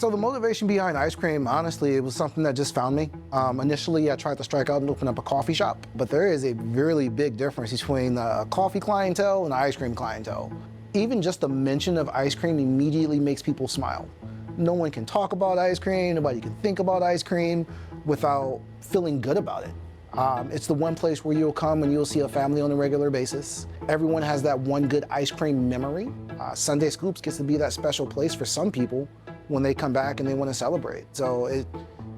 So the motivation behind ice cream, honestly, it was something that just found me. Initially, I tried to strike out and open up a coffee shop, but there is a really big difference between a coffee clientele and an ice cream clientele. Even just the mention of ice cream immediately makes people smile. No one can talk about ice cream, nobody can think about ice cream without feeling good about it. It's the one place where you'll come and you'll see a family on a regular basis. Everyone has that one good ice cream memory. Sundae Scoops gets to be that special place for some people when they come back and they want to celebrate. So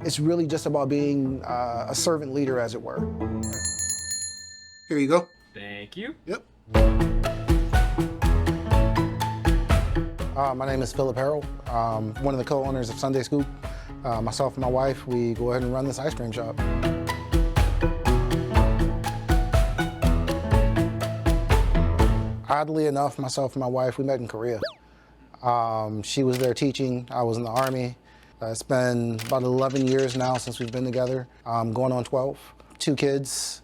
it's really just about being a servant leader, as it were. Here you go. Thank you. Yep. My name is Philip Harrell, one of the co-owners of Sundae Scoop. Myself and my wife, we go ahead and run this ice cream shop. Oddly enough, myself and my wife, we met in Korea. She was there teaching, I was in the Army. It's been about 11 years now since we've been together, going on 12. 2 kids,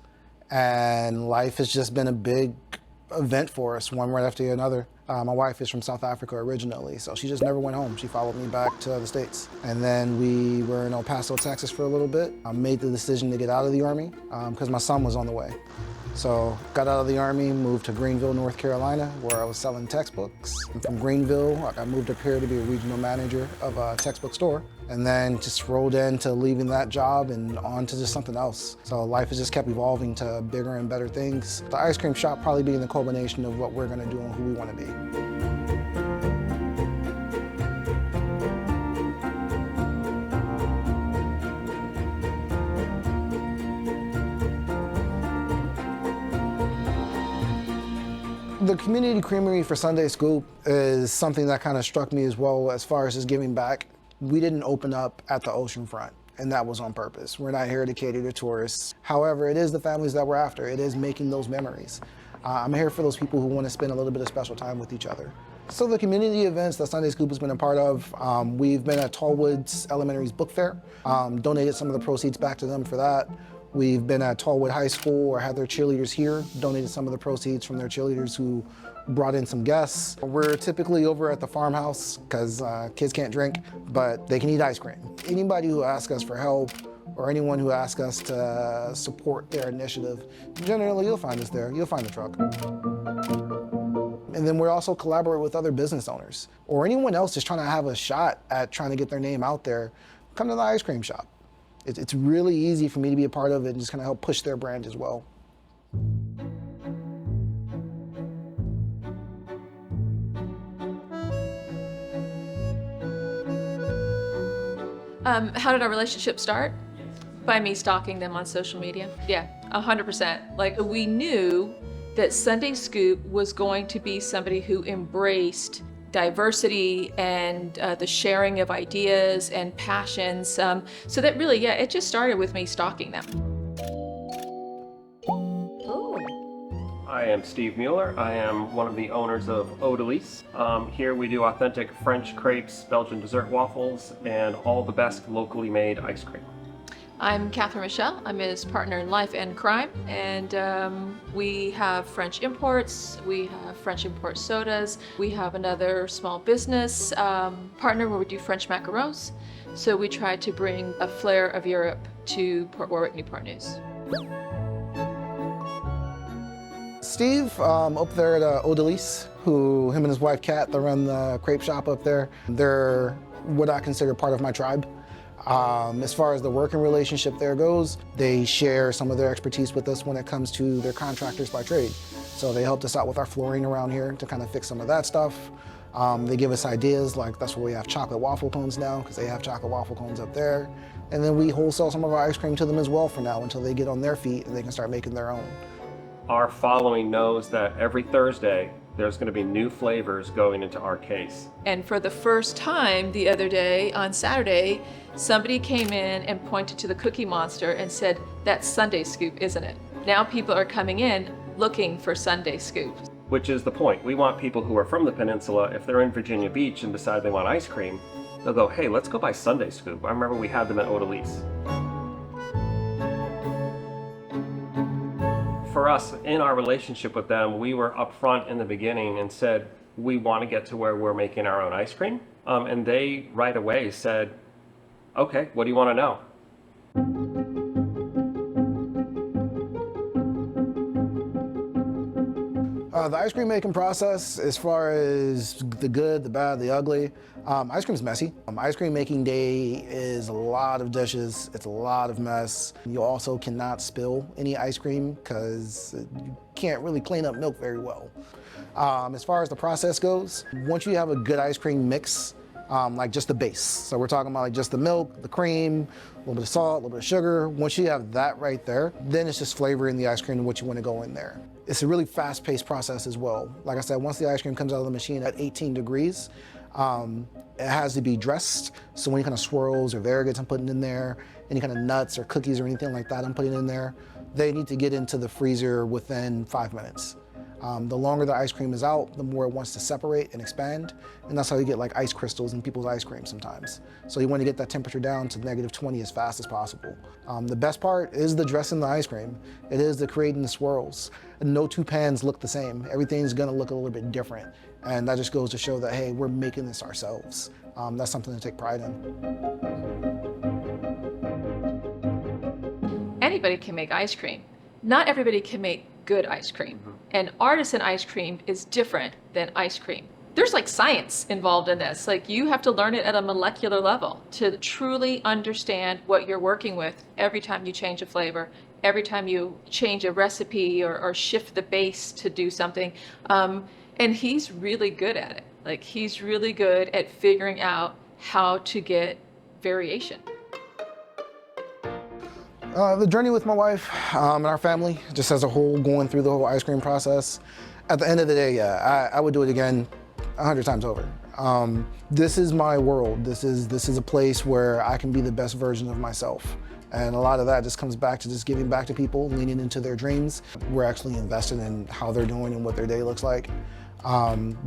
and life has just been a big event for us, one right after another. My wife is from South Africa originally, so she just never went home. She followed me back to the States. And then we were in El Paso, Texas for a little bit. I made the decision to get out of the Army because my son was on the way. So got out of the Army, moved to Greenville, North Carolina, where I was selling textbooks. And from Greenville, I moved up here to be a regional manager of a textbook store. And then just rolled into leaving that job and on to just something else. So life has just kept evolving to bigger and better things. The ice cream shop probably being the culmination of what we're gonna do and who we wanna be. The community creamery for Sundae Scoop is something that kind of struck me as well as far as just giving back. We didn't open up at the ocean front, and that was on purpose. We're not here to cater to tourists. However, it is the families that we're after. It is making those memories. I'm here for those people who want to spend a little bit of special time with each other. So the community events that Sundae Scoop has been a part of, we've been at Tallwoods Elementary's book fair, donated some of the proceeds back to them for that. We've been at Tallwood High School or had their cheerleaders here, donated some of the proceeds from their cheerleaders who brought in some guests. We're typically over at the farmhouse because kids can't drink, but they can eat ice cream. Anybody who asks us for help or anyone who asks us to support their initiative, generally you'll find us there, you'll find the truck. And then we also collaborate with other business owners or anyone else just trying to have a shot at trying to get their name out there, come to the ice cream shop. It's really easy for me to be a part of it and just kind of help push their brand as well. How did our relationship start? By me stalking them on social media. Yeah, 100%. Like, we knew that Sundae Scoop was going to be somebody who embraced diversity and the sharing of ideas and passions. So that really, yeah, it just started with me stalking them. I am Steve Mueller. I am one of the owners of Odalise. Here we do authentic French crepes, Belgian dessert waffles, and all the best locally made ice cream. I'm Catherine Michelle. I'm his partner in life and crime, and we have French imports, we have French import sodas, we have another small business partner where we do French macarons. So we try to bring a flair of Europe to Port Warwick, Newport News. Steve up there at Odalise, him and his wife Kat, they run the crepe shop up there. They're what I consider part of my tribe. As far as the working relationship there goes, they share some of their expertise with us when it comes to their contractors by trade. So they helped us out with our flooring around here to kind of fix some of that stuff. They give us ideas, like that's where we have chocolate waffle cones now, because they have chocolate waffle cones up there. And then we wholesale some of our ice cream to them as well for now until they get on their feet and they can start making their own. Our following knows that every Thursday there's going to be new flavors going into our case. And for the first time the other day, on Saturday, somebody came in and pointed to the Cookie Monster and said, "That's Sundae Scoop, isn't it?" Now people are coming in looking for Sundae Scoop. Which is the point. We want people who are from the peninsula, if they're in Virginia Beach and decide they want ice cream, they'll go, "Hey, let's go buy Sundae Scoop." I remember we had them at Odalise. For us, in our relationship with them, we were upfront in the beginning and said, we want to get to where we're making our own ice cream. And they right away said, okay, what do you want to know? The ice cream making process, as far as the good, the bad, the ugly, ice cream's messy. Ice cream making day is a lot of dishes, it's a lot of mess. You also cannot spill any ice cream because you can't really clean up milk very well. As far as the process goes, once you have a good ice cream mix, like just the base. So we're talking about like just the milk, the cream, a little bit of salt, a little bit of sugar. Once you have that right there, then it's just flavoring the ice cream and what you want to go in there. It's a really fast-paced process as well. Like I said, once the ice cream comes out of the machine at 18 degrees, it has to be dressed. So any kind of swirls or variegates I'm putting in there, any kind of nuts or cookies or anything like that I'm putting in there, they need to get into the freezer within 5 minutes. The longer the ice cream is out, the more it wants to separate and expand. And that's how you get like ice crystals in people's ice cream sometimes. So you want to get that temperature down to -20 as fast as possible. The best part is the dressing the ice cream. It is the creating the swirls. And no two pans look the same. Everything's gonna look a little bit different. And that just goes to show that, hey, we're making this ourselves. That's something to take pride in. Anybody can make ice cream. Not everybody can make good ice cream. And artisan ice cream is different than ice cream. There's like science involved in this. Like you have to learn it at a molecular level to truly understand what you're working with every time you change a flavor, every time you change a recipe or shift the base to do something. And he's really good at it. Like he's really good at figuring out how to get variation. The journey with my wife and our family, just as a whole, going through the whole ice cream process. At the end of the day, yeah, I would do it again 100 times over. This is my world. This is a place where I can be the best version of myself. And a lot of that just comes back to just giving back to people, leaning into their dreams. We're actually invested in how they're doing and what their day looks like.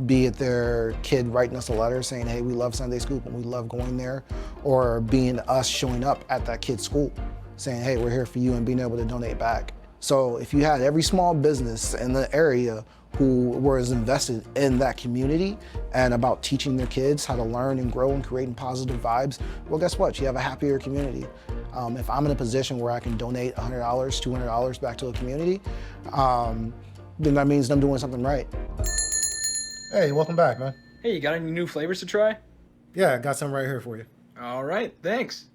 Be it their kid writing us a letter saying, hey, we love Sundae Scoop and we love going there, or being us showing up at that kid's school saying, hey, we're here for you, and being able to donate back. So if you had every small business in the area who was invested in that community and about teaching their kids how to learn and grow and creating positive vibes, well, guess what? You have a happier community. If I'm in a position where I can donate $100, $200 back to a community, then that means I'm doing something right. Hey, welcome back, man. Hey, you got any new flavors to try? Yeah, I got some right here for you. All right, thanks.